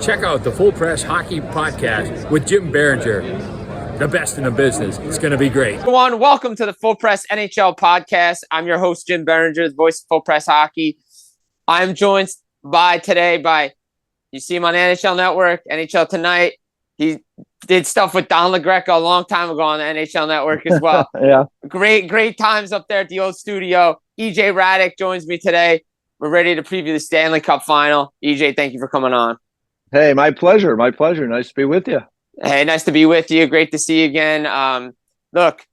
Check out the Full Press Hockey Podcast with Jim Biringer, the best in the business. It's going to be great. Everyone, welcome to the Full Press NHL Podcast. I'm your host, Jim Biringer, the voice of Full Press Hockey. I'm joined today by, you see him on NHL Network, NHL Tonight. He did stuff with Don LaGreca a long time ago on the NHL Network as well. Yeah. Great times up there at the old studio. EJ Hradek joins me today. We're ready to preview the Stanley Cup Final. EJ, thank you for coming on. Hey, my pleasure. My pleasure. Nice to be with you. Hey, nice to be with you. Great to see you again. Look,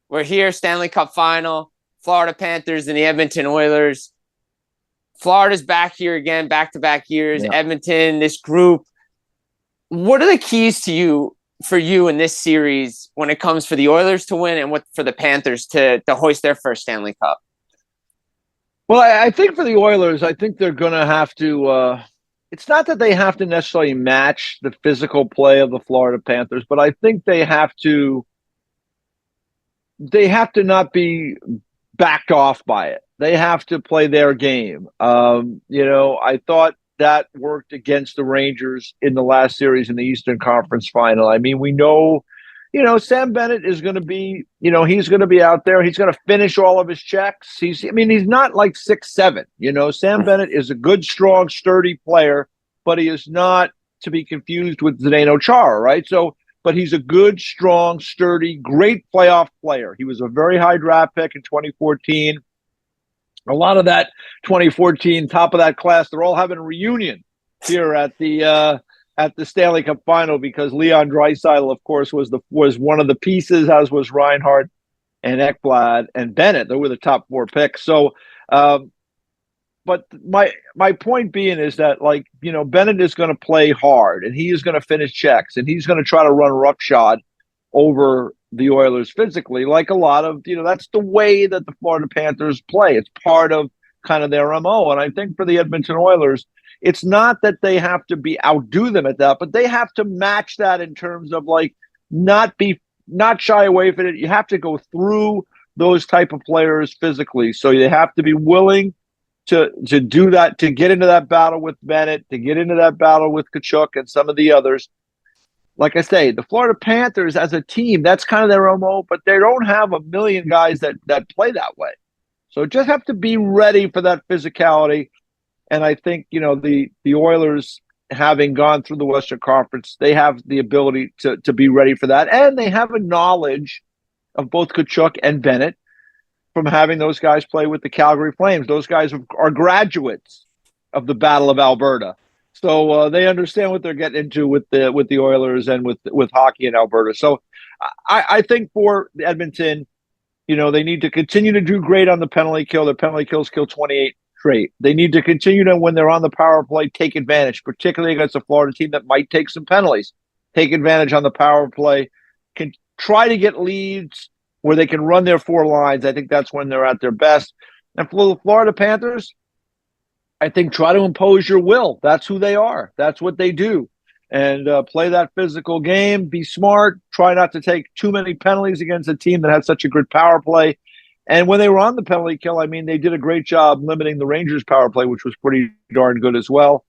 we're here, Stanley Cup Final, Florida Panthers and the Edmonton Oilers. Florida's back here again, back-to-back years. Yeah. Edmonton, this group. What are the keys for you in this series when it comes for the Oilers to win and for the Panthers to hoist their first Stanley Cup? Well, I think for the Oilers, I think they're going to have to it's not that they have to necessarily match the physical play of the Florida Panthers, but I think they have to not be backed off by it. They have to play their game. I thought that worked against the Rangers in the last series in the Eastern Conference Final. I mean, we know, Sam Bennett is going to be, he's going to be out there. He's going to finish all of his checks. He's not like 6'7". Sam Bennett is a good, strong, sturdy player, but he is not to be confused with Zdeno Chara, right? But he's a good, strong, sturdy, great playoff player. He was a very high draft pick in 2014. A lot of that 2014 top of that class, they're all having a reunion here at the Stanley Cup Final because Leon Draisaitl, of course, was one of the pieces, as was Reinhart and Ekblad and Bennett. They were the top four picks. So, but my point being is that, Bennett is going to play hard and he is going to finish checks and he's going to try to run roughshod over the Oilers physically, like a lot of, that's the way that the Florida Panthers play. It's part of kind of their MO. And I think for the Edmonton Oilers, it's not that they have to outdo them at that, but they have to match that in terms of not shy away from it. You have to go through those type of players physically. So you have to be willing to do that, to get into that battle with Bennett, to get into that battle with Tkachuk and some of the others. Like I say, the Florida Panthers as a team, that's kind of their MO, but they don't have a million guys that play that way. So just have to be ready for that physicality. And I think, the Oilers, having gone through the Western Conference, they have the ability to be ready for that. And they have a knowledge of both Tkachuk and Bennett from having those guys play with the Calgary Flames. Those guys are graduates of the Battle of Alberta. So they understand what they're getting into with the Oilers and with hockey in Alberta. So I think for Edmonton, they need to continue to do great on the penalty kill. Their penalty kills kill 28 straight. They need to continue to, when they're on the power play, take advantage, particularly against a Florida team that might take some penalties. Take advantage on the power play. Can try to get leads where they can run their four lines. I think that's when they're at their best. And for the Florida Panthers, I think try to impose your will. That's who they are. That's what they do. And play that physical game. Be smart. Try not to take too many penalties against a team that has such a good power play. And when they were on the penalty kill, they did a great job limiting the Rangers' power play, which was pretty darn good as well.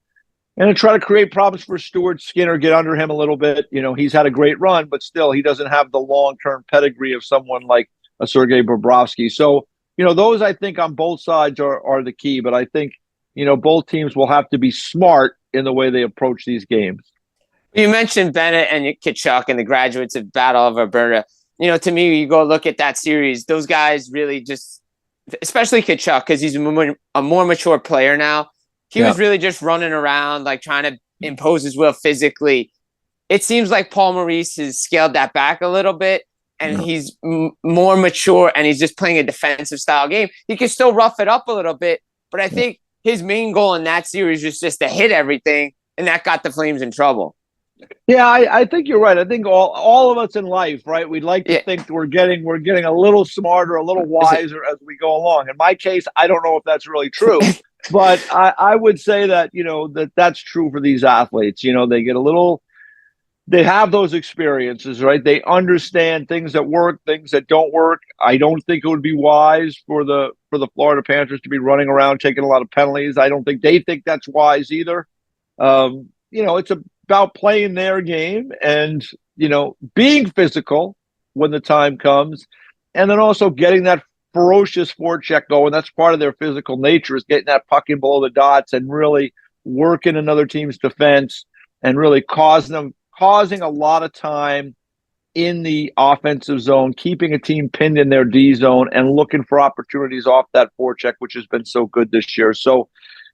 And to try to create problems for Stuart Skinner, get under him a little bit. He's had a great run, but still he doesn't have the long-term pedigree of someone like a Sergei Bobrovsky. So, those I think on both sides are the key. But I think, both teams will have to be smart in the way they approach these games. You mentioned Bennett and Tkachuk and the graduates of Battle of Alberta. To me, you go look at that series, those guys really just, especially Tkachuk, because he's a more mature player now. He was really just running around, trying to impose his will physically. It seems like Paul Maurice has scaled that back a little bit, and he's more mature, and he's just playing a defensive style game. He can still rough it up a little bit, but I think his main goal in that series was just to hit everything, and that got the Flames in trouble. Yeah, I think you're right. I think all of us in life, right? We'd like to think we're getting a little smarter, a little wiser as we go along. In my case, I don't know if that's really true, but I would say that that's true for these athletes. They get they have those experiences, right? They understand things that work, things that don't work. I don't think it would be wise for the Florida Panthers to be running around taking a lot of penalties. I don't think they think that's wise either. it's about playing their game and, being physical when the time comes, and then also getting that ferocious forecheck going. That's part of their physical nature, is getting that puck in below the dots and really working another team's defense and really causing a lot of time in the offensive zone, keeping a team pinned in their D zone and looking for opportunities off that forecheck, which has been so good this year. So,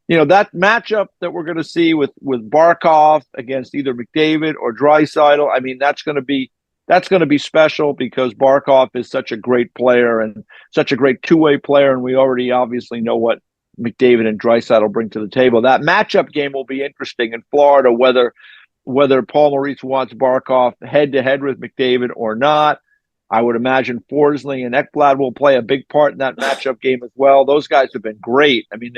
that matchup that we're going to see with Barkov against either McDavid or Draisaitl, I mean, that's going to be special, because Barkov is such a great player and such a great two-way player, and we already obviously know what McDavid and Draisaitl bring to the table. That matchup game will be interesting in Florida, whether Paul Maurice wants Barkov head-to-head with McDavid or not. I would imagine Forsling and Ekblad will play a big part in that matchup game as well. Those guys have been great. I mean,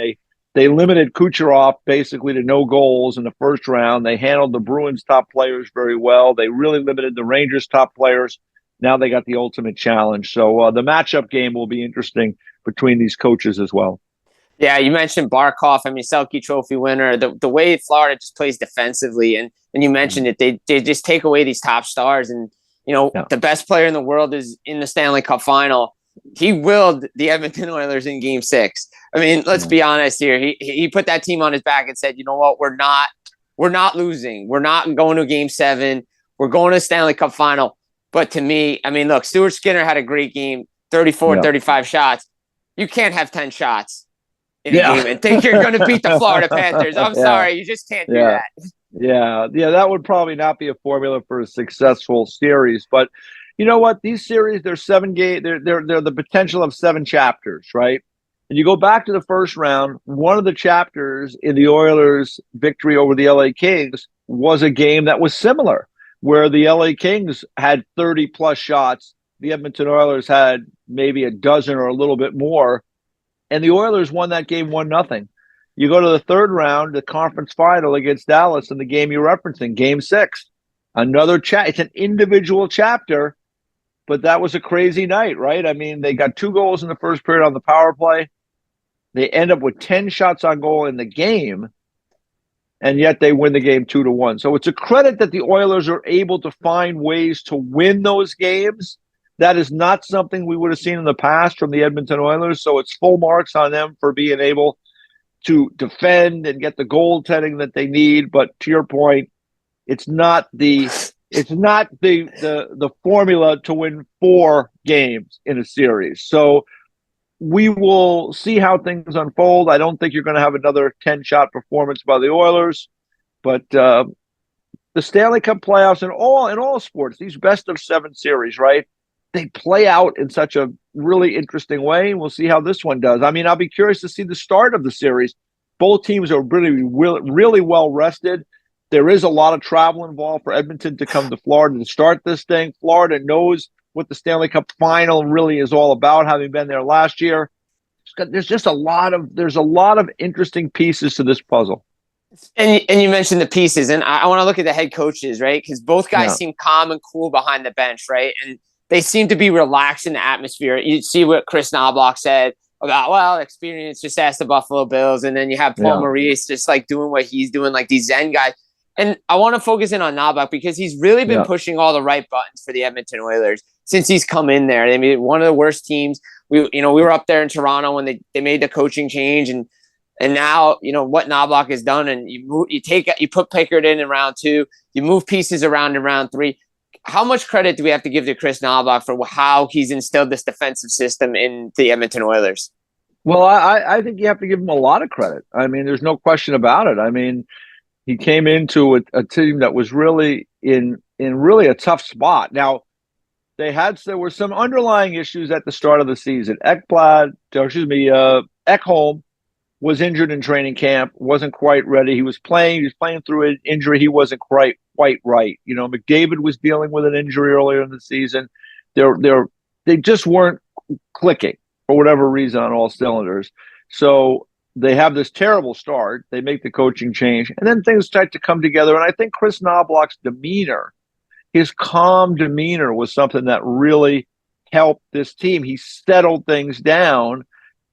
they limited Kucherov basically to no goals in the first round. They handled the Bruins' top players very well. They really limited the Rangers' top players. Now they got the ultimate challenge. So the matchup game will be interesting between these coaches as well. Yeah, you mentioned Barkov. I mean, Selke Trophy winner. The way Florida just plays defensively, and you mentioned it, they just take away these top stars. And, the best player in the world is in the Stanley Cup Final. He willed the Edmonton Oilers in Game 6. I mean, let's be honest here. He put that team on his back and said, you know what, we're not losing. We're not going to Game 7. We're going to the Stanley Cup Final. But to me, I mean, look, Stuart Skinner had a great game, 35 shots. You can't have 10 shots in a game and think you're going to beat the Florida Panthers. I'm sorry. You just can't do that. Yeah, that would probably not be a formula for a successful series. But you know what? These series, they're 7 games. They're the potential of 7 chapters, right? And you go back to the first round, one of the chapters in the Oilers' victory over the LA Kings was a game that was similar, where the LA Kings had 30-plus shots. The Edmonton Oilers had maybe a dozen or a little bit more, and the Oilers won that game 1-0. You go to the third round, the conference final against Dallas, in the game you're referencing, Game 6. Another it's an individual chapter, but that was a crazy night, right? I mean, they got 2 goals in the first period on the power play. They end up with 10 shots on goal in the game, and yet they win the game 2-1. So it's a credit that the Oilers are able to find ways to win those games. That is not something we would have seen in the past from the Edmonton Oilers. So it's full marks on them for being able to defend and get the goaltending that they need. But to your point, it's not the formula to win 4 games in a series. So we will see how things unfold. I don't think you're going to have another 10-shot performance by the Oilers, but the Stanley Cup playoffs in all sports, these best-of-7 series, right? They play out in such a really interesting way. We'll see how this one does. I mean, I'll be curious to see the start of the series. Both teams are really well rested. There is a lot of travel involved for Edmonton to come to Florida to start this thing. Florida knows what the Stanley Cup Final really is all about, having been there last year. There's just a lot of interesting pieces to this puzzle. And you mentioned the pieces, and I want to look at the head coaches, right? Because both guys seem calm and cool behind the bench, right? And they seem to be relaxed in the atmosphere. You see what Chris Knobloch said about, well, experience, just ask the Buffalo Bills. And then you have Paul Maurice just like doing what he's doing, like these Zen guys. And I want to focus in on Knobloch because he's really been pushing all the right buttons for the Edmonton Oilers since he's come in there. They made one of the worst teams. We were up there in Toronto when they made the coaching change, and now what Knobloch has done. And you put Pickard in round 2, you move pieces around in round 3. How much credit do we have to give to Chris Knobloch for how he's instilled this defensive system in the Edmonton Oilers? Well, I think you have to give him a lot of credit. I mean, there's no question about it. I mean, he came into a team that was really in really a tough spot. Now, there were some underlying issues at the start of the season. Ekholm was injured in training camp, wasn't quite ready. He was playing through an injury. He wasn't quite right. McDavid was dealing with an injury earlier in the season. They just weren't clicking for whatever reason on all cylinders. So they have this terrible start. They make the coaching change, and then things start to come together. And I think Chris Knobloch's demeanor, his calm demeanor, was something that really helped this team. He settled things down.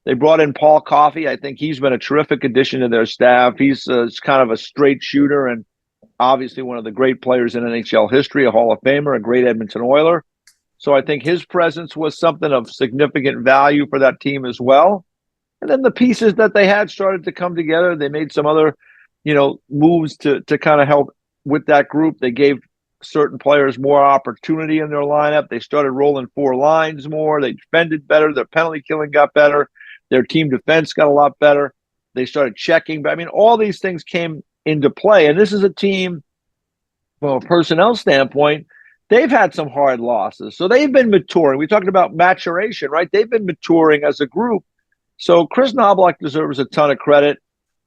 They brought in Paul Coffey. I think he's been a terrific addition to their staff. He's kind of a straight shooter and obviously one of the great players in NHL history, a Hall of Famer, a great Edmonton Oiler. So I think his presence was something of significant value for that team as well. And then the pieces that they had started to come together. They made some other, moves to kind of help with that group. They gave certain players more opportunity in their lineup. They started rolling four lines more. They defended better. Their penalty killing got better. Their team defense got a lot better. They started checking. But I mean, all these things came into play. And this is a team, from a personnel standpoint, they've had some hard losses. So they've been maturing. We talked about maturation, right? They've been maturing as a group. So Chris Knoblauch deserves a ton of credit.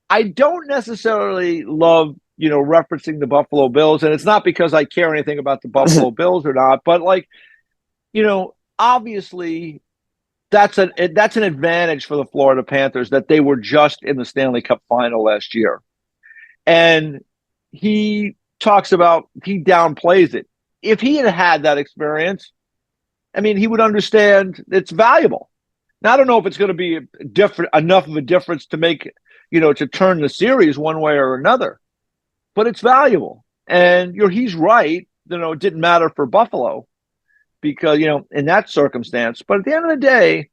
I don't necessarily love, referencing the Buffalo Bills, and it's not because I care anything about the Buffalo Bills or not, but obviously that's an advantage for the Florida Panthers that they were just in the Stanley Cup Final last year. And he talks about, he downplays it. If he had had that experience, I mean, he would understand it's valuable. Now, I don't know if it's going to be enough of a difference to make, to turn the series one way or another, but it's valuable. And he's right. It didn't matter for Buffalo because, in that circumstance. But at the end of the day,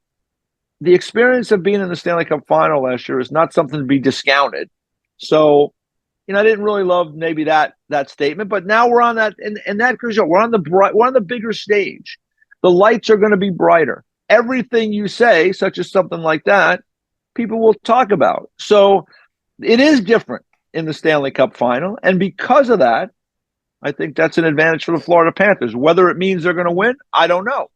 the experience of being in the Stanley Cup Final last year is not something to be discounted. So, I didn't really love maybe that statement, but now we're on that, and that we're on the bigger stage. The lights are going to be brighter. Everything you say, such as something like that, people will talk about. So it is different in the Stanley Cup Final. And because of that, I think that's an advantage for the Florida Panthers. Whether it means they're going to win, I don't know.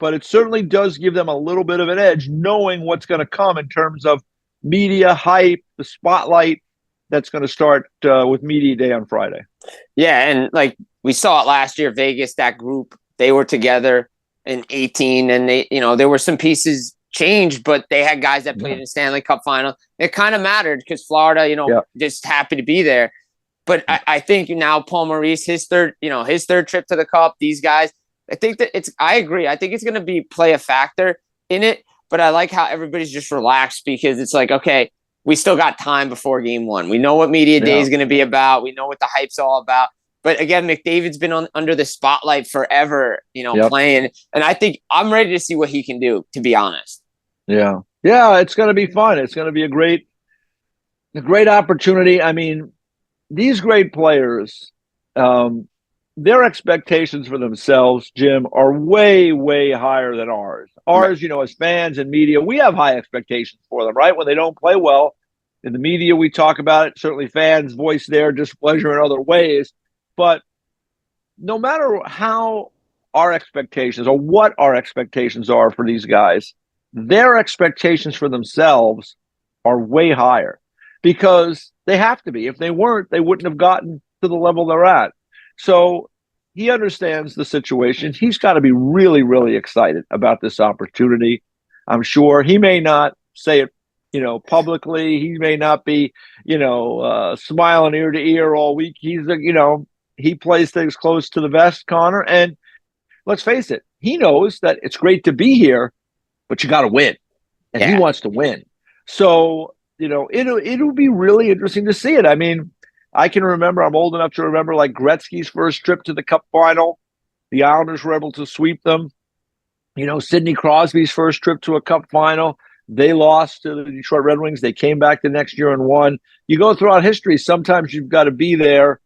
But it certainly does give them a little bit of an edge, knowing what's going to come in terms of media hype, the spotlight that's going to start with Media Day on Friday. Yeah, and like we saw it last year, Vegas, that group, they were together in 18, and they, there were some pieces changed, but they had guys that played in the Stanley Cup Final. It kind of mattered because Florida, just happy to be there. But I think now Paul Maurice, his third trip to the Cup, these guys, I think that I agree. I think it's going to play a factor in it, but I like how everybody's just relaxed because it's like, okay, we still got time before game one. We know what Media Day is going to be about. We know what the hype's all about. But again, McDavid's been under the spotlight forever, playing. And I think I'm ready to see what he can do, to be honest. Yeah. Yeah, it's going to be fun. It's going to be a great opportunity. I mean, these great players, their expectations for themselves, Jim, are way, way higher than ours. Ours, as fans and media, we have high expectations for them, right? When they don't play well, in the media, we talk about it. Certainly fans voice their displeasure in other ways. But no matter how our expectations or what our expectations are for these guys, their expectations for themselves are way higher because they have to be. If they weren't, they wouldn't have gotten to the level they're at. So he understands the situation. He's got to be really, really excited about this opportunity. I'm sure he may not say it, publicly. He may not be, smiling ear to ear all week. He's, he plays things close to the vest, Connor. And let's face it, he knows that it's great to be here, but you got to win. And he wants to win. So, it'll be really interesting to see it. I mean, I can remember, I'm old enough to remember like Gretzky's first trip to the Cup Final. The Islanders were able to sweep them. Sidney Crosby's first trip to a Cup Final. They lost to the Detroit Red Wings. They came back the next year and won. You go throughout history, sometimes you've got to be there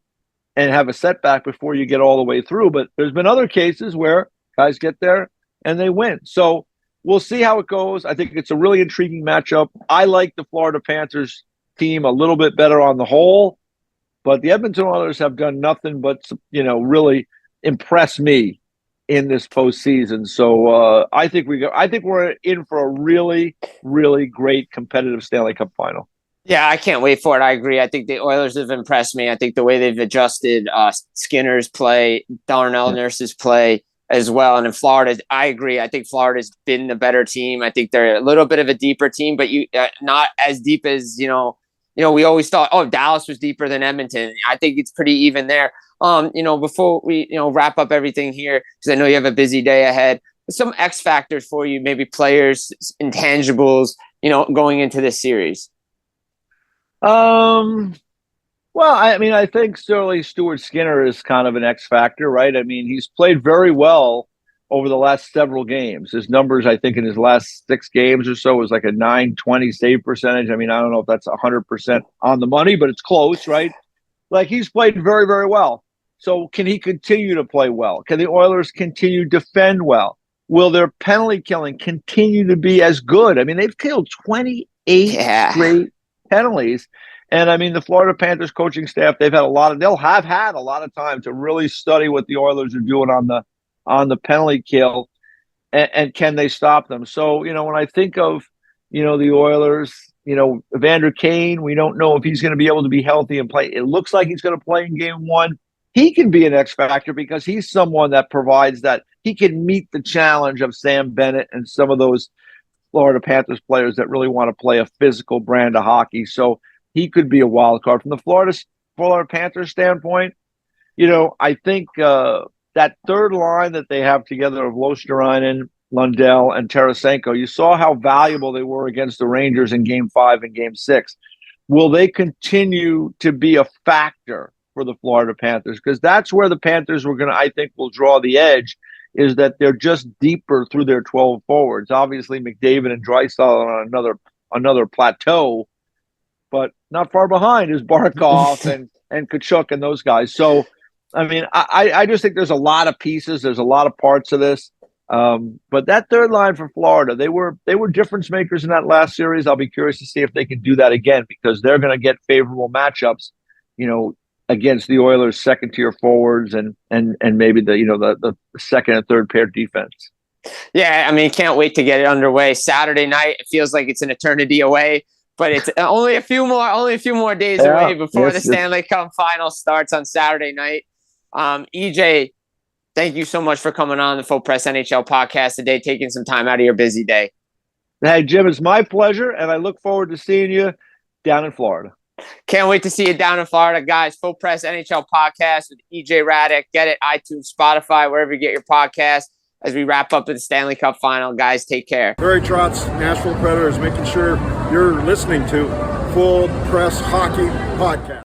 and have a setback before you get all the way through. But there's been other cases where guys get there and they win. So we'll see how it goes. I think it's a really intriguing matchup. I like the Florida Panthers team a little bit better on the whole, but the Edmonton Oilers have done nothing but, really impress me in this postseason. So I think we're in for a really, really great competitive Stanley Cup Final. Yeah, I can't wait for it. I agree. I think the Oilers have impressed me. I think the way they've adjusted Skinner's play, Darnell Nurse's play as well. And in Florida, I agree. I think Florida's been the better team. I think they're a little bit of a deeper team, but not as deep as, we always thought, Dallas was deeper than Edmonton. I think it's pretty even there. Before we, wrap up everything here, because I know you have a busy day ahead, some X factors for you, maybe players, intangibles, going into this series. Well, I mean, I think certainly Stuart Skinner is kind of an X factor, right? I mean, he's played very well over the last several games. His numbers, I think, in his last 6 games or so was like a 920 save percentage. I mean, I don't know if that's 100% on the money, but it's close, right? Like, he's played very, very well. So can he continue to play well? Can the Oilers continue to defend well? Will their penalty killing continue to be as good? I mean, they've killed 28 straight penalties. And I mean, the Florida Panthers coaching staff, they'll have had a lot of time to really study what the Oilers are doing on the penalty kill, and can they stop them? So, when I think of, the Oilers, Evander Kane, we don't know if he's going to be able to be healthy and play. It looks like he's going to play in game 1. He can be an X factor because he's someone that provides that he can meet the challenge of Sam Bennett and some of those Florida Panthers players that really want to play a physical brand of hockey. So he could be a wild card. From the Florida Panthers standpoint, I think that third line that they have together of Luostarinen, Lundell, and Tarasenko, you saw how valuable they were against the Rangers in Game 5 and Game 6. Will they continue to be a factor for the Florida Panthers? Because that's where the Panthers will draw the edge, is that they're just deeper through their 12 forwards. Obviously, McDavid and Draisaitl are on another plateau, but not far behind is Barkov and Tkachuk and those guys. So, I mean, I just think there's a lot of pieces. There's a lot of parts of this. But that third line for Florida, they were difference makers in that last series. I'll be curious to see if they can do that again, because they're going to get favorable matchups, against the Oilers' second-tier forwards and maybe the second and third pair defense. Yeah, I mean, can't wait to get it underway. Saturday night, it feels like it's an eternity away. But it's only a few more days away before the Stanley Cup Final starts on Saturday night. EJ, thank you so much for coming on the Full Press NHL podcast today, taking some time out of your busy day. Hey, Jim, it's my pleasure, and I look forward to seeing you down in Florida. Can't wait to see you down in Florida, guys. Full Press NHL podcast with EJ Hradek. Get it, iTunes, Spotify, wherever you get your podcast. As we wrap up the Stanley Cup Final, guys, take care. Barry Trotz, Nashville Predators, making sure you're listening to Full Press Hockey Podcast.